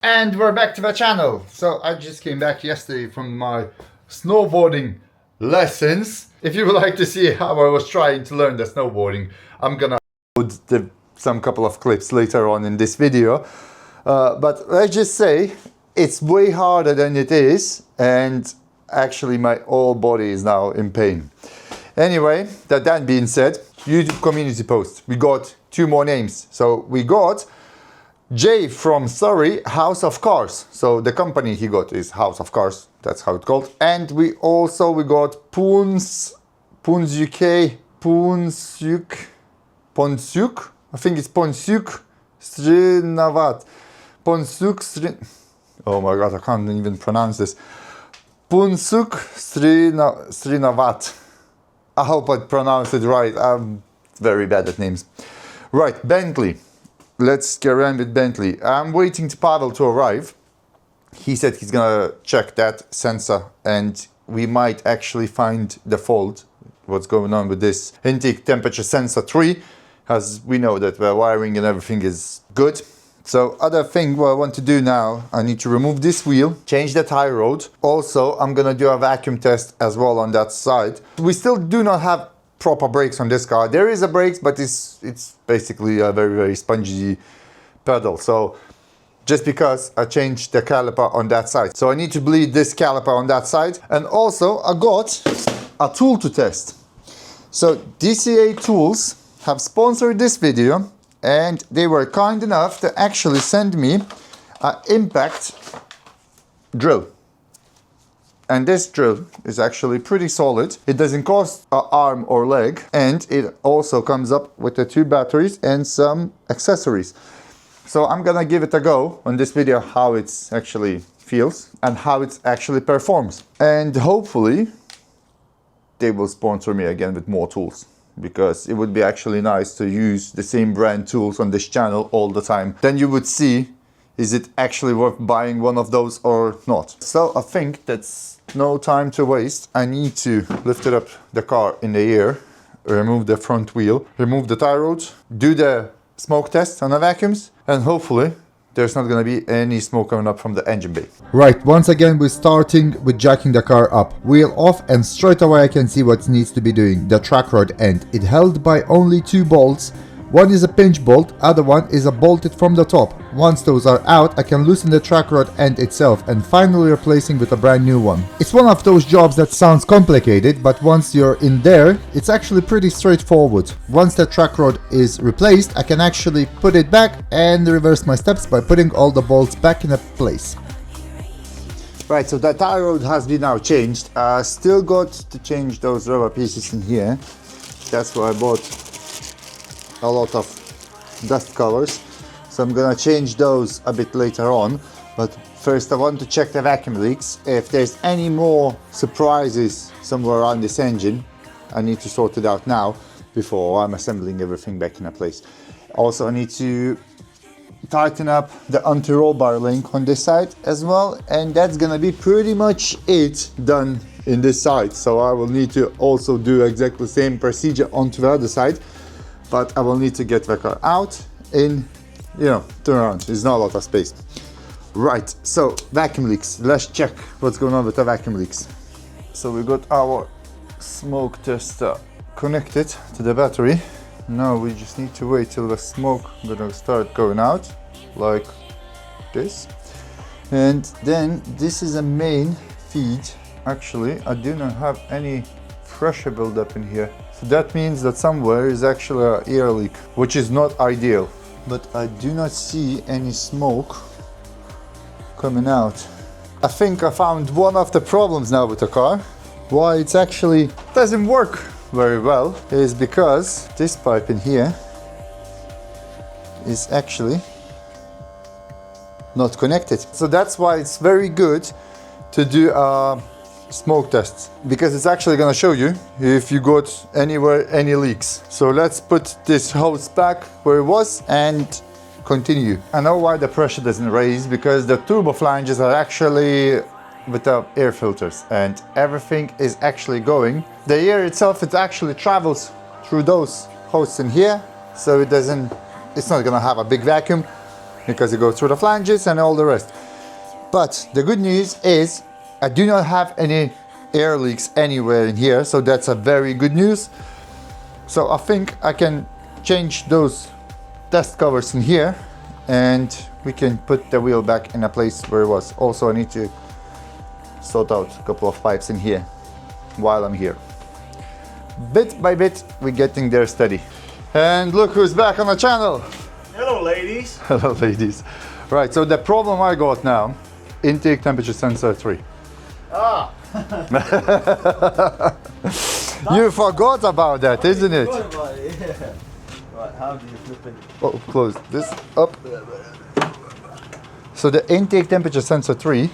And we're back to the channel. So I just came back yesterday from my snowboarding lessons. If you would like to see how I was trying to learn the snowboarding, I'm gonna upload some couple of clips later on in this video. But let's just say it's way harder than it is, and actually my whole body is now in pain. Anyway, that being said, YouTube community post. We got 2 more names. So we got Jay from Surrey, House of Cars. So the company he got is House of Cars. That's how it's called. And we got Poonsyuk. I think it's Ponsyuk Srinavat. Oh my god, I can't even pronounce this. Punsuk Srinavat. I hope I pronounced it right. I'm very bad at names. Right, Bentley. Let's get around with Bentley. I'm waiting to Pavel to arrive. He said he's gonna check that sensor and we might actually find the fault, what's going on with this intake temperature sensor 3, as we know that the wiring and everything is good. So other thing what I want to do now, I need to remove this wheel, change the tie rod. Also, I'm gonna do a vacuum test as well on that side. We still do not have proper brakes on this car. There is a brakes, but it's basically a very, very spongy pedal. So just because I changed the caliper on that side. So I need to bleed this caliper on that side. And also I got a tool to test. So DCA Tools have sponsored this video, and they were kind enough to actually send me an impact drill. And this drill is actually pretty solid. It doesn't cost an arm or leg, and it also comes up with the 2 batteries and some accessories. So I'm gonna give it a go on this video, how it actually feels and how it actually performs. And hopefully they will sponsor me again with more tools, because it would be actually nice to use the same brand tools on this channel all the time. Then you would see, is it actually worth buying one of those or not? So I think that's no time to waste. I need to lift it up the car in the air, remove the front wheel, remove the tie rods, do the smoke test on the vacuums, and hopefully there's not going to be any smoke coming up from the engine bay. Right, once again we're starting with jacking the car up. Wheel off, and straight away I can see what needs to be doing. The track rod end. It held by only 2 bolts. One is a pinch bolt, other one is a bolted from the top. Once those are out, I can loosen the track rod end itself and finally replacing with a brand new one. It's one of those jobs that sounds complicated, but once you're in there, it's actually pretty straightforward. Once the track rod is replaced, I can actually put it back and reverse my steps by putting all the bolts back in place. Right, so the tie rod has been now changed. I still got to change those rubber pieces in here. That's why I bought a lot of dust covers, so I'm gonna change those a bit later on. But first I want to check the vacuum leaks. If there's any more surprises somewhere around this engine, I need to sort it out now before I'm assembling everything back in place. Also, I need to tighten up the anti-roll bar link on this side as well, and that's gonna be pretty much it done in this side. So I will need to also do exactly the same procedure onto the other side. But I will need to get the car out in, turn around. There's not a lot of space. Right, so vacuum leaks. Let's check what's going on with the vacuum leaks. So we got our smoke tester connected to the battery. Now we just need to wait till the smoke gonna start going out, like this. And then this is a main feed. Actually, I do not have any pressure buildup in here. So that means that somewhere is actually an air leak, which is not ideal. But I do not see any smoke coming out. I think I found one of the problems now with the car. Why it actually doesn't work very well is because this pipe in here is actually not connected. So that's why it's very good to do a smoke test, because it's actually going to show you if you got anywhere any leaks. So let's put this hose back where it was and continue. I know why the pressure doesn't raise, because the turbo flanges are actually with the air filters and everything is actually going. The air itself, it actually travels through those hoses in here, so it's not going to have a big vacuum. because it goes through the flanges and all the rest. But the good news is I do not have any air leaks anywhere in here, so that's a very good news. So I think I can change those dust covers in here and we can put the wheel back in a place where it was. Also, I need to sort out a couple of pipes in here while I'm here. Bit by bit, we're getting there steady. And look who's back on the channel. Hello, ladies. Hello, ladies. Right, so the problem I got now, intake temperature sensor 3. Ah. You forgot about that, isn't it? What about it? Yeah. Right, how do you flip it? Oh, close this up. So the intake temperature sensor 3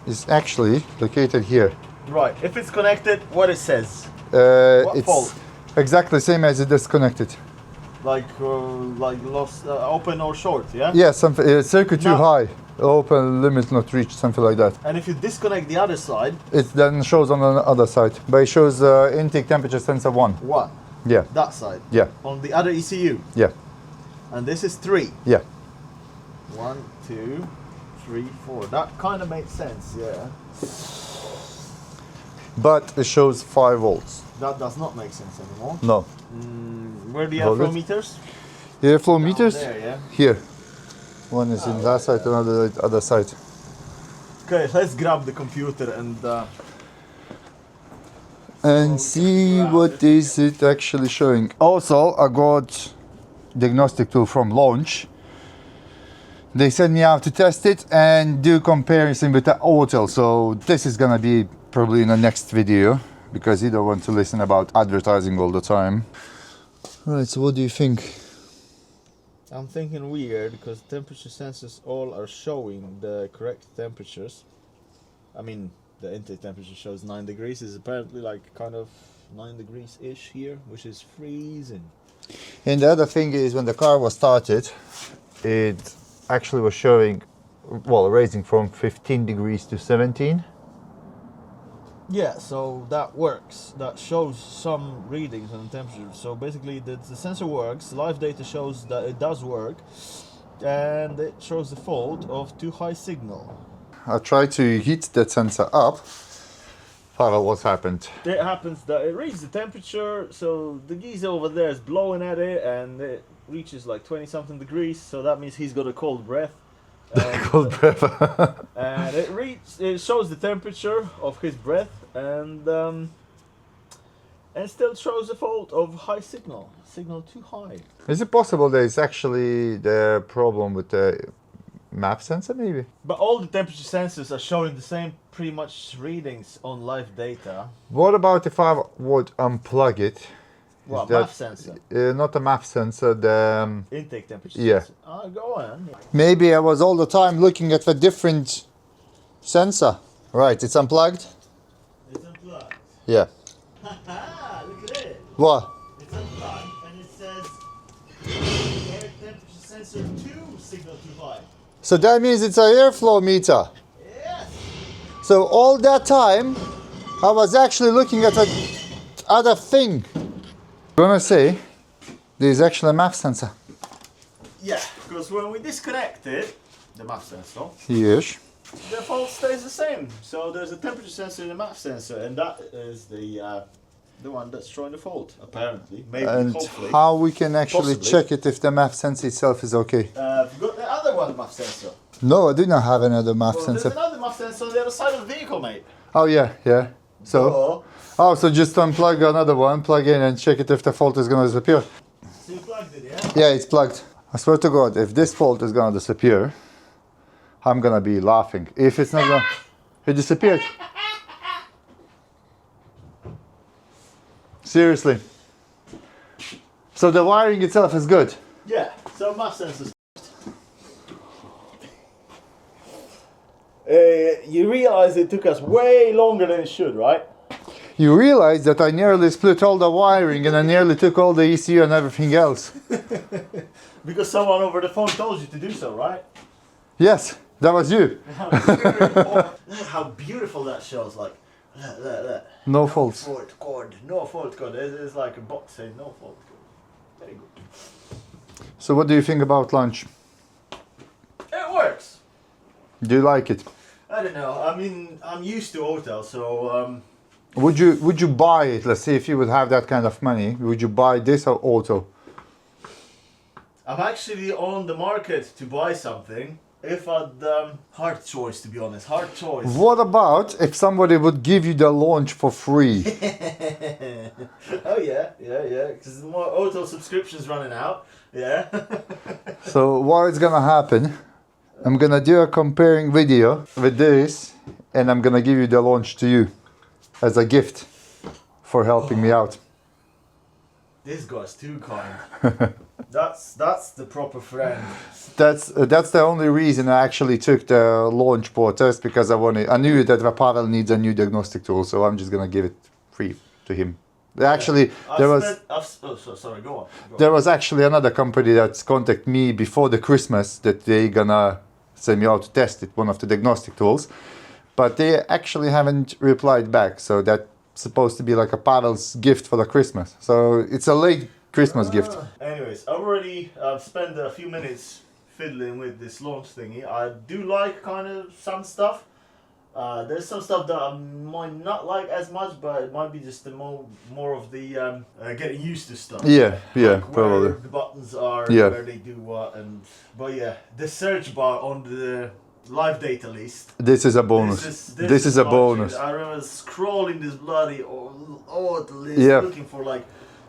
is actually located here. Right, if it's connected, what it says? It's fault? exactly the same as it disconnected. Like lost, open or short, yeah? Yeah, something circuit too No. high, open limit not reached, something like that. And if you disconnect the other side, It then shows on the other side, but it shows intake temperature sensor 1. one, Yeah, that side, yeah, on the other ECU, yeah, and this is 3. yeah. 1, 2, 3, 4. That kind of makes sense, yeah. But it shows 5 volts. That does not make sense anymore. No. Where do you Hold have it. flow meters? Airflow Down meters? there, yeah. Here. One is in that side, another other side. Okay, let's grab the computer and See what is it actually showing. Also, I got diagnostic tool from Launch. They sent me out to test it and do comparison with the hotel. So this is gonna be probably in the next video because you don't want to listen about advertising all the time. Right, so what do you think? I'm thinking weird because temperature sensors all are showing the correct temperatures. I mean, the intake temperature shows 9 degrees. Is apparently like kind of 9 degrees-ish here, which is freezing. And the other thing is when the car was started, it actually was showing, well, raising from 15 degrees to 17. Yeah, so that works. That shows some readings on the temperature. So basically the sensor works, live data shows that it does work, and it shows the fault of too high signal. I tried to heat that sensor up. Pavel, what happened? It happens that it reads the temperature, so the geese over there is blowing at it, and it reaches like 20 something degrees, so that means he's got a cold breath. And, Cold breath. and it shows the temperature of his breath, and still shows the fault of high signal too high. Is it possible that it's actually the problem with the MAF sensor, maybe? But all the temperature sensors are showing the same pretty much readings on live data. What about if I would unplug it? Well, that- MAF sensor, Not the MAF sensor, the... intake temperature Yeah. sensor. Go on. Maybe I was all the time looking at a different sensor. Right, it's unplugged? It's unplugged. Yeah. Haha, look at it. What? It's unplugged and it says air temperature sensor 2 signal too high. So that means it's an airflow meter. Yes. So all that time, I was actually looking at a other thing. I'm gonna say, there's actually a MAF sensor. Yeah, because when we disconnect it, the MAF sensor, Yes. the fault stays the same. So there's a temperature sensor and a MAF sensor, and that is the one that's showing the fault, apparently. Maybe, And hopefully. how we can actually Possibly. check it if the MAF sensor itself is okay? You've got the other one MAF sensor. No, I do not have another MAF Well, there's sensor. another MAF sensor on the other side of the vehicle, mate. Oh yeah, yeah. So, so just unplug another one, plug in and check it if the fault is gonna disappear. So you plugged it, yeah? Yeah, it's plugged. I swear to God, if this fault is gonna disappear, I'm gonna be laughing. If it's not gonna... It disappeared. Seriously. So the wiring itself is good. Yeah, so MAF sensors. You realize it took us way longer than it should, right? You realize that I nearly split all the wiring and I nearly took all the ECU and everything else. Because someone over the phone told you to do so, right? Yes, that was you. Look how beautiful that shows, like, look. No faults. No fault code. It's like a box saying no fault code. Very good. So what do you think about lunch? works. Do you like it? I don't know. I mean, I'm used to hotel, so Would you buy it? Let's say if you would have that kind of money, would you buy this or auto? I'm actually on the market to buy something. If I'd hard choice, to be honest, hard choice. What about if somebody would give you the launch for free? Oh yeah, because more auto subscriptions running out. Yeah. So what is gonna happen? I'm gonna do a comparing video with this, and I'm gonna give you the launch to you as a gift for helping me out. This guy's too kind. That's the proper friend. That's the only reason I actually took the launch for test, because I knew that Pavel needs a new diagnostic tool, so I'm just gonna give it free to him. Actually, sorry, go on. There was actually another company that contacted me before the Christmas that they gonna send me out to test it, one of the diagnostic tools, but they actually haven't replied back. So that's supposed to be like a Pavel's gift for the Christmas. So it's a late Christmas gift. Anyways, I've already spent a few minutes fiddling with this launch thingy. I do like kind of some stuff. There's some stuff that I might not like as much, but it might be just the more of the getting used to stuff. Yeah, like probably. where the buttons are, Yeah. where they do what, but yeah, the search bar on the live data list. This is a bonus. This is a bonus. I remember scrolling this bloody the list, Yeah. looking for like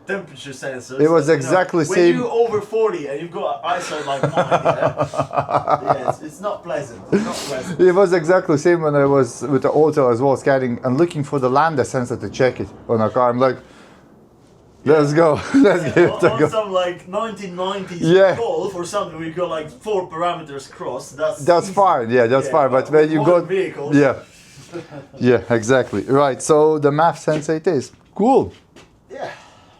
temperature sensors. It was You know, exactly when same. you're over 40 and you've got eyesight like mine, yeah, it's not pleasant. It's not pleasant. It was exactly the same when I was with the auto as well, scanning and looking for the lambda sensor to check it on a car. I'm like, let's go, let's give it a On go. some like 1990s Yeah. Golf or something, we got like 4 parameters crossed. That's easy. fine, yeah, that's fine. But when you modern got, vehicles, yeah, exactly. Right, so the MAF sensor it is. Cool. yeah.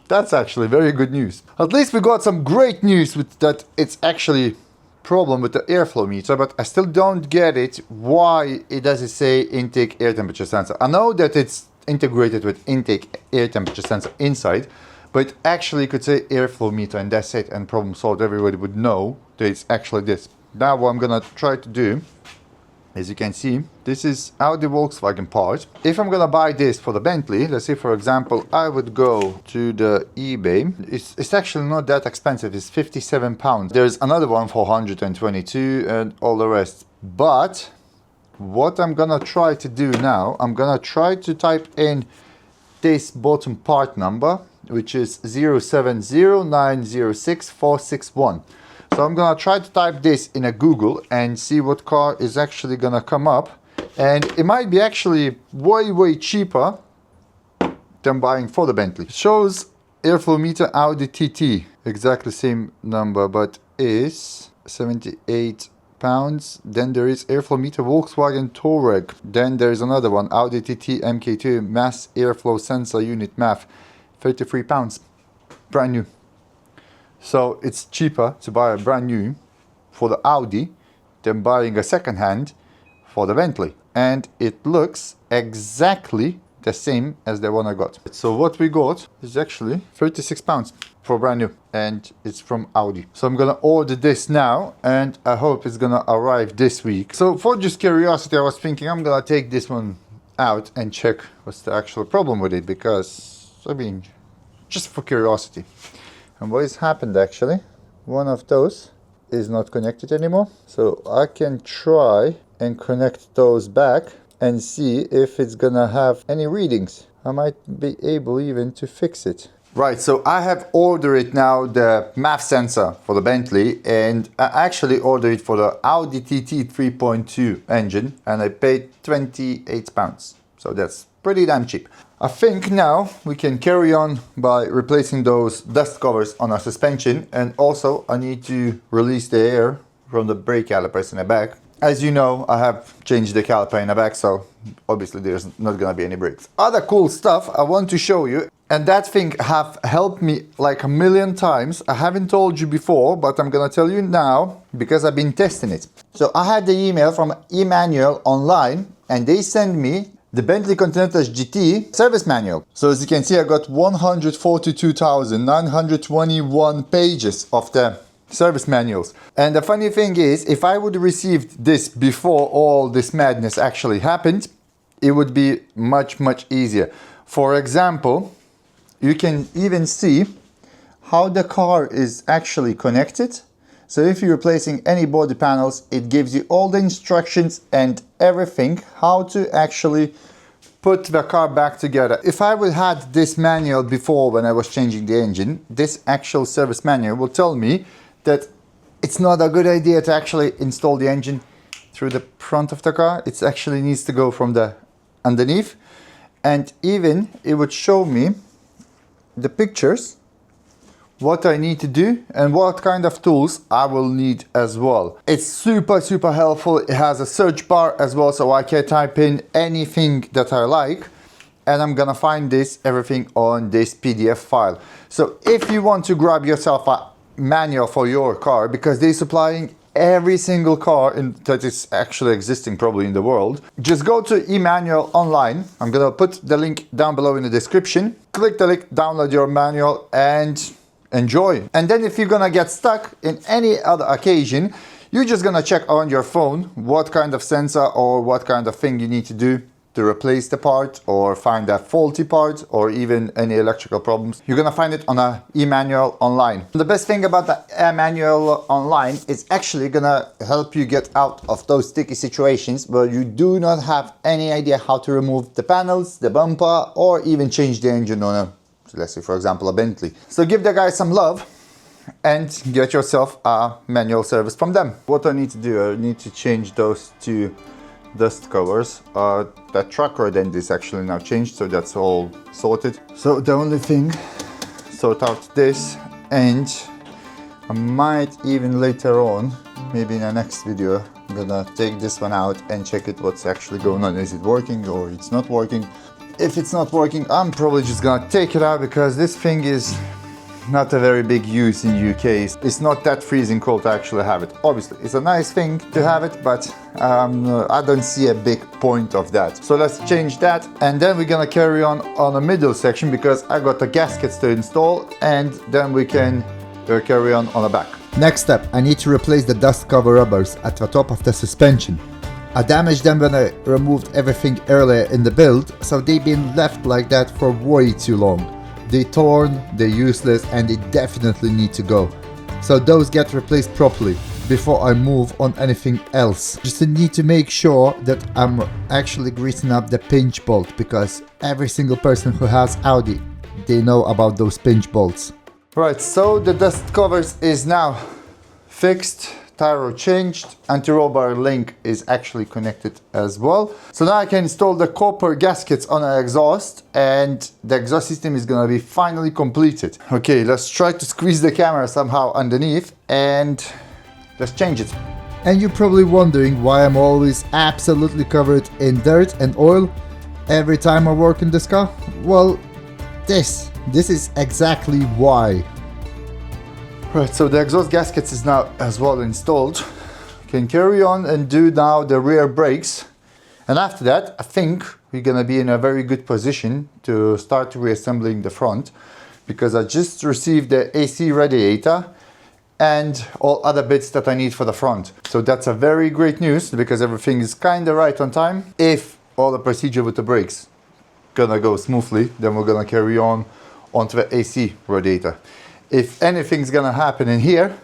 That's actually very good news. At least we got some great news with that. It's actually problem with the airflow meter, but I still don't get it. Why it doesn't say intake air temperature sensor? I know that it's integrated with intake air temperature sensor inside, but actually could say airflow meter and that's it, and problem solved. Everybody would know that it's actually this. Now what I'm gonna try to do, as you can see, this is Audi Volkswagen part. If I'm gonna buy this for the Bentley, let's say for example, I would go to the eBay. It's actually not that expensive, it's £57. There's another one for 122 and all the rest. But what I'm gonna try to do now, I'm gonna try to type in this bottom part number, which is 0709064661. So I'm gonna try to type this in a Google and see what car is actually gonna come up. And it might be actually way cheaper than buying for the Bentley. It shows airflow meter Audi TT, exactly same number, but is £78. Then there is airflow meter Volkswagen Touareg. Then there is another one, Audi TT MK2 mass airflow sensor unit MAF, £33, brand new. So it's cheaper to buy a brand new for the Audi than buying a second hand for the Bentley. And it looks exactly the same as the one I got. So what we got is actually £36 for brand new, and it's from Audi. So I'm gonna order this now and I hope it's gonna arrive this week. So for just curiosity, I was thinking I'm gonna take this one out and check what's the actual problem with it, because I mean, just for curiosity. And what has happened actually, one of those is not connected anymore. So I can try and connect those back and see if it's gonna have any readings. I might be able even to fix it. Right, so I have ordered now the MAF sensor for the Bentley, and I actually ordered it for the Audi TT 3.2 engine, and I paid £28. So that's pretty damn cheap. I think now we can carry on by replacing those dust covers on our suspension, and also I need to release the air from the brake calipers in the back. As you know, I have changed the caliper in the back, so obviously there's not gonna be any brakes. Other cool stuff I want to show you, and that thing have helped me like a million times. I haven't told you before, but I'm gonna tell you now because I've been testing it. So I had the email from Emmanuel online, and they sent me the Bentley Continental GT service manual. So as you can see, I got 142,921 pages of the service manuals. And the funny thing is, if I would have received this before all this madness actually happened, it would be much easier. For example, you can even see how the car is actually connected. So if you're replacing any body panels, it gives you all the instructions and everything, how to actually put the car back together. If I would had this manual before when I was changing the engine, this actual service manual will tell me that it's not a good idea to actually install the engine through the front of the car. It actually needs to go from the underneath. And even it would show me the pictures, what I need to do and what kind of tools I will need as well. It's super helpful. It has a search bar as well, so I can type in anything that I like and I'm gonna find this everything on this PDF file. So if you want to grab yourself a manual for your car, because they're supplying every single car that is actually existing probably in the world, just go to eManual online. I'm gonna put the link down below in the description. Click the link, download your manual and enjoy. And then if you're gonna get stuck in any other occasion, you're just gonna check on your phone what kind of sensor or what kind of thing you need to do to replace the part or find a faulty part or even any electrical problems. You're gonna find it on a eManual online. The best thing about the eManual online is actually gonna help you get out of those sticky situations where you do not have any idea how to remove the panels, the bumper, or even change the engine on a, let's say for example, a Bentley. So give the guys some love and get yourself a manual service from them. What I need to do, I need to change those two dust covers. The truck rod end is actually now changed, so that's all sorted. So the only thing, sort out this, and I might even later on, maybe in the next video, I'm gonna take this one out and check it what's actually going on. Is it working or it's not working? If it's not working, I'm probably just gonna take it out because this thing is not a very big use in UK. It's not that freezing cold to actually have it. Obviously, it's a nice thing to have it, but I don't see a big point of that. So let's change that, and then we're gonna carry on the middle section because I got the gaskets to install, and then we can carry on the back. Next step, I need to replace the dust cover rubbers at the top of the suspension. I damaged them when I removed everything earlier in the build, so they've been left like that for way too long. They're torn, they're useless, and they definitely need to go. So those get replaced properly before I move on anything else. Just need to make sure that I'm actually greasing up the pinch bolt, because every single person who has Audi, they know about those pinch bolts. Right, so the dust covers is now fixed, tie rod changed, anti-roll bar link is actually connected as well. So now I can install the copper gaskets on the exhaust, and the exhaust system is gonna be finally completed. Okay, let's try to squeeze the camera somehow underneath and let's change it. And you're probably wondering why I'm always absolutely covered in dirt and oil every time I work in this car. Well, this is exactly why. Right, so the exhaust gaskets is now as well installed. Can carry on and do now the rear brakes. And after that, I think we're gonna be in a very good position to start reassembling the front, because I just received the AC radiator and all other bits that I need for the front. So that's a very great news, because everything is kinda right on time. If all the procedure with the brakes gonna go smoothly, then we're gonna carry on onto the AC radiator. If anything's gonna happen in here,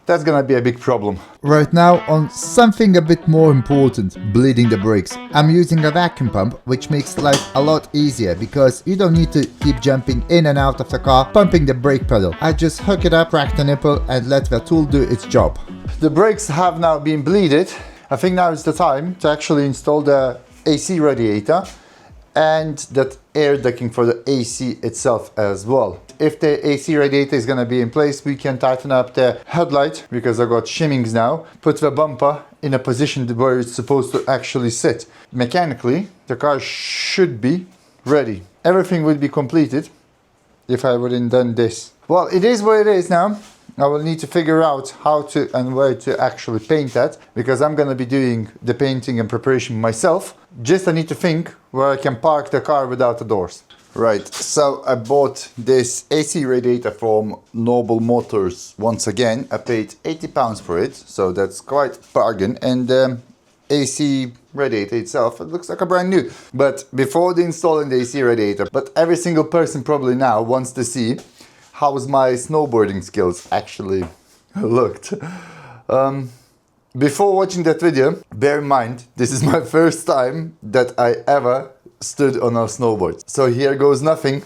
that's gonna be a big problem. Right now on something a bit more important, bleeding the brakes. I'm using a vacuum pump, which makes life a lot easier because you don't need to keep jumping in and out of the car, pumping the brake pedal. I just hook it up, crack the nipple and let the tool do its job. The brakes have now been bleeded. I think now is the time to actually install the AC radiator and that air ducting for the AC itself as well. If the AC radiator is gonna be in place, we can tighten up the headlight, because I've got shimmings now, put the bumper in a position where it's supposed to actually sit. Mechanically, the car should be ready. Everything would be completed if I wouldn't done this. Well, it is what it is now. I will need to figure out how to and where to actually paint that, because I'm gonna be doing the painting and preparation myself. Just I need to think where I can park the car without the doors. Right, so I bought this AC radiator from Noble Motors once again. I paid £80 for it, so that's quite a bargain. And AC radiator itself, it looks like a brand new. But before installing the AC radiator, but every single person probably now wants to see how my snowboarding skills actually looked. Before watching that video, bear in mind, this is my first time that I ever stood on a snowboard. So here goes nothing.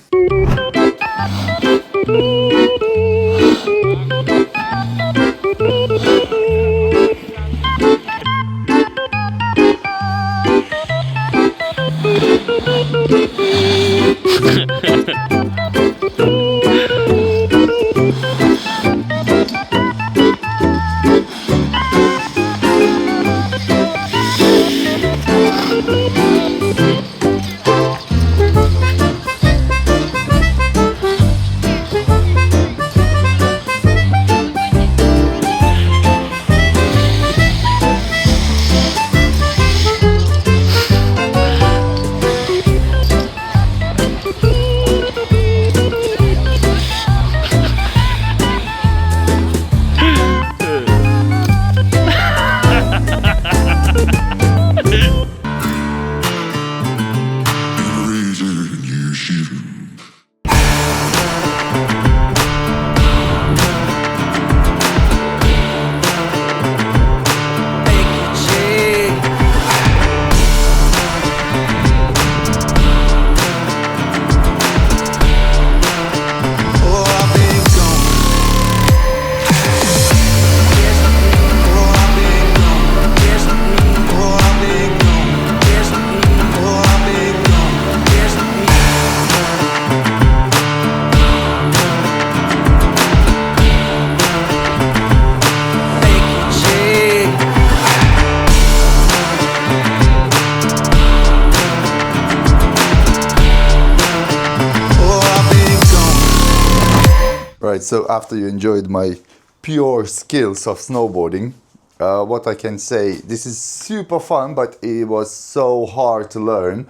Right, so after you enjoyed my pure skills of snowboarding, what I can say, this is super fun, but it was so hard to learn.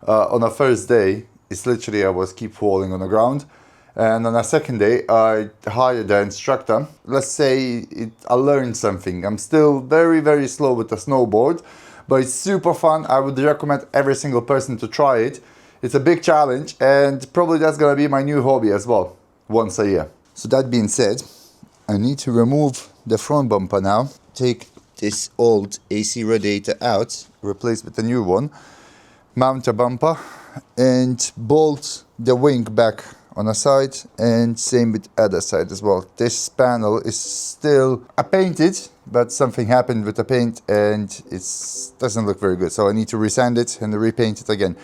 On the first day, it's literally I was keep falling on the ground. And on the second day, I hired the instructor. Let's say I learned something. I'm still very, very slow with the snowboard, but it's super fun. I would recommend every single person to try it. It's a big challenge, and probably that's gonna be my new hobby as well, once a year. So that being said, I need to remove the front bumper now. Take this old AC radiator out, replace with a new one, mount a bumper, and bolt the wing back on a side, and same with other side as well. This panel is still painted, but something happened with the paint and it doesn't look very good. So I need to resand it and repaint it again.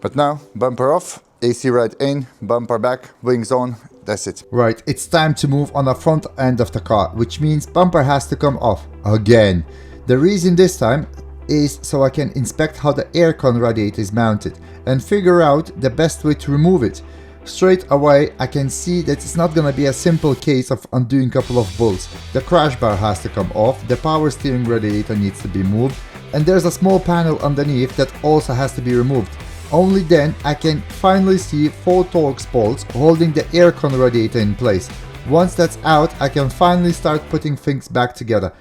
But now, bumper off, AC right in, bumper back, wings on, that's it. Right, it's time to move on the front end of the car, which means bumper has to come off again. The reason this time is so I can inspect how the aircon radiator is mounted and figure out the best way to remove it. Straight away I can see that it's not gonna be a simple case of undoing a couple of bolts. The crash bar has to come off, the power steering radiator needs to be moved, and there's a small panel underneath that also has to be removed. Only then I can finally see 4 Torx bolts holding the aircon radiator in place. Once that's out, I can finally start putting things back together.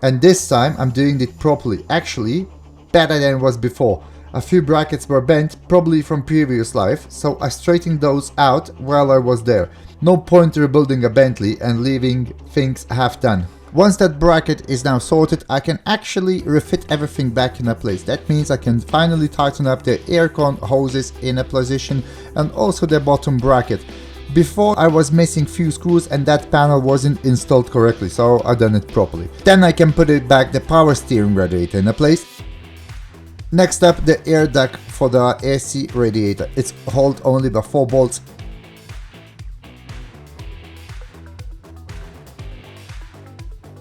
And this time I'm doing it properly, actually better than it was before. A few brackets were bent, probably from previous life, so I straightened those out while I was there. No point rebuilding a Bentley and leaving things half done. Once that bracket is now sorted, I can actually refit everything back in a place. That means I can finally tighten up the aircon hoses in a position and also the bottom bracket. Before I was missing few screws and that panel wasn't installed correctly, so I done it properly. Then I can put it back the power steering radiator in a place. Next up, the air duct for the AC radiator. It's held only by 4 bolts.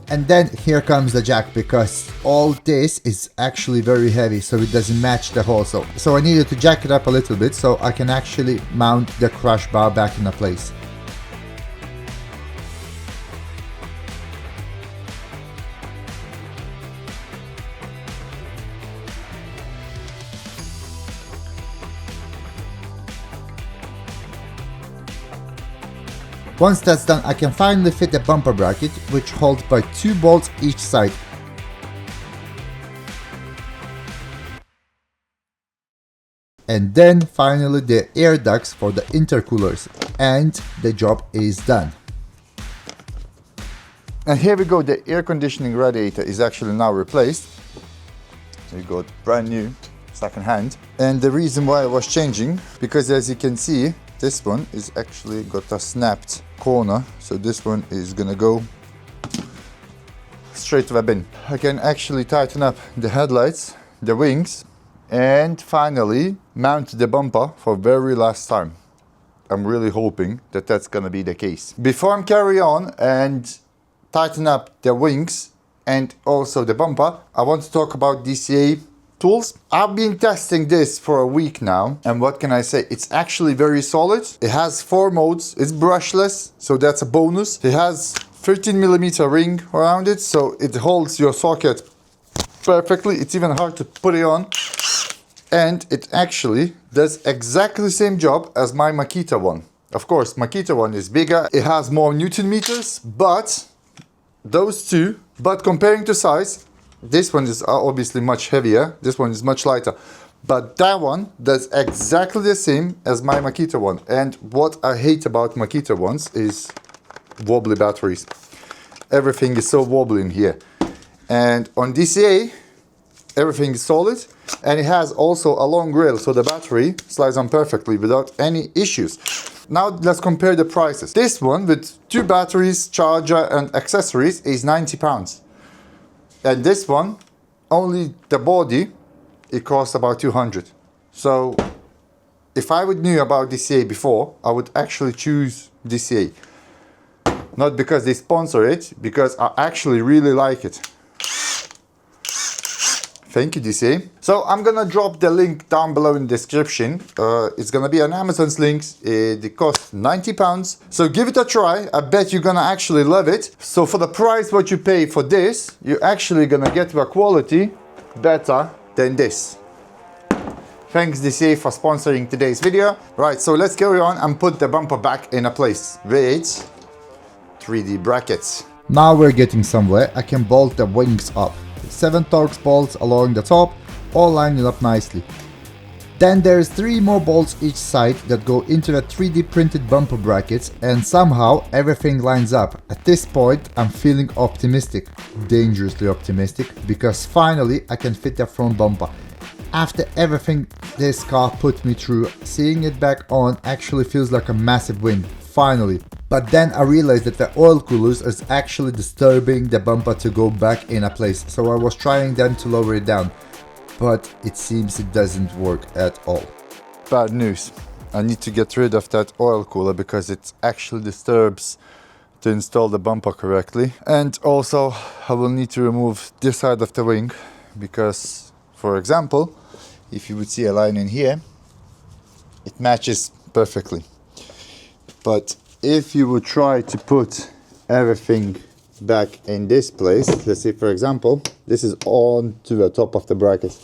And then here comes the jack, because all this is actually very heavy, so it doesn't match the hole. So I needed to jack it up a little bit so I can actually mount the crash bar back in place. Once that's done, I can finally fit the bumper bracket, which holds by 2 bolts each side. And then finally the air ducts for the intercoolers, and the job is done. And here we go, the air conditioning radiator is actually now replaced. So you got brand new, second hand. And the reason why I was changing, because as you can see, this one is actually got a snapped corner. So this one is gonna go straight to the bin. I can actually tighten up the headlights, the wings, and finally mount the bumper for very last time. I'm really hoping that that's gonna be the case. Before I carry on and tighten up the wings and also the bumper, I want to talk about DCA tools. I've been testing this for a week now, and what can I say? It's actually very solid. It has 4 modes, it's brushless, so that's a bonus. It has 13mm ring around it, so it holds your socket perfectly. It's even hard to put it on. And it actually does exactly the same job as my Makita one. Of course, Makita one is bigger, it has more Newton meters, but those two, but comparing to size, this one is obviously much heavier, this one is much lighter. But that one does exactly the same as my Makita one. And what I hate about Makita ones is wobbly batteries. Everything is so wobbly in here. And on DCA, everything is solid. And it has also a long rail, so the battery slides on perfectly without any issues. Now let's compare the prices. This one with 2 batteries, charger and accessories is £90. And this one, only the body, it costs about 200. So if I would knew about DCA before, I would actually choose DCA. Not because they sponsor it, because I actually really like it. Thank you, DCA. So I'm gonna drop the link down below in the description. It's gonna be on Amazon's links. It costs £90. So give it a try. I bet you're gonna actually love it. So for the price what you pay for this, you're actually gonna get the quality better than this. Thanks DCA for sponsoring today's video. Right, so let's carry on and put the bumper back in a place with 3D brackets. Now we're getting somewhere. I can bolt the wings up. 7 Torx bolts along the top, all lining up nicely. Then there's 3 more bolts each side that go into the 3D printed bumper brackets, and somehow everything lines up. At this point I'm feeling optimistic, dangerously optimistic, because finally I can fit the front bumper. After everything this car put me through, seeing it back on actually feels like a massive win, finally. But then I realized that the oil coolers is actually disturbing the bumper to go back in a place, so I was trying then to lower it down, but it seems it doesn't work at all. Bad news. I need to get rid of that oil cooler because it actually disturbs to install the bumper correctly. And also I will need to remove this side of the wing because, for example, if you would see a line in here, it matches perfectly. But if you would try to put everything back in this place, let's say for example, this is on to the top of the bracket.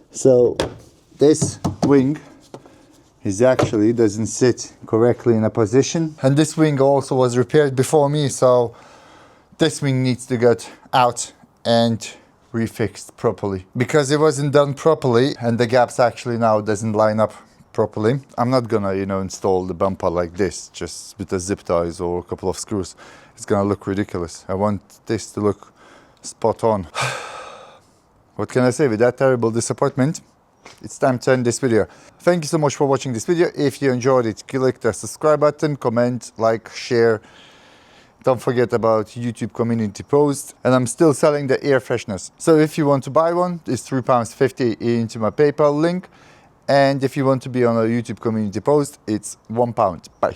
So this wing is actually doesn't sit correctly in a position. And this wing also was repaired before me, so this wing needs to get out and refixed properly. Because it wasn't done properly and the gaps actually now doesn't line up properly. I'm not gonna, install the bumper like this, just with the zip ties or a couple of screws. It's gonna look ridiculous. I want this to look spot on. What can I say with that terrible disappointment? It's time to end this video. Thank you so much for watching this video. If you enjoyed it, click the subscribe button, comment, like, share. Don't forget about YouTube community post. And I'm still selling the air fresheners. So if you want to buy one, it's £3.50 into my PayPal link. And if you want to be on a YouTube community post, it's £1. Bye.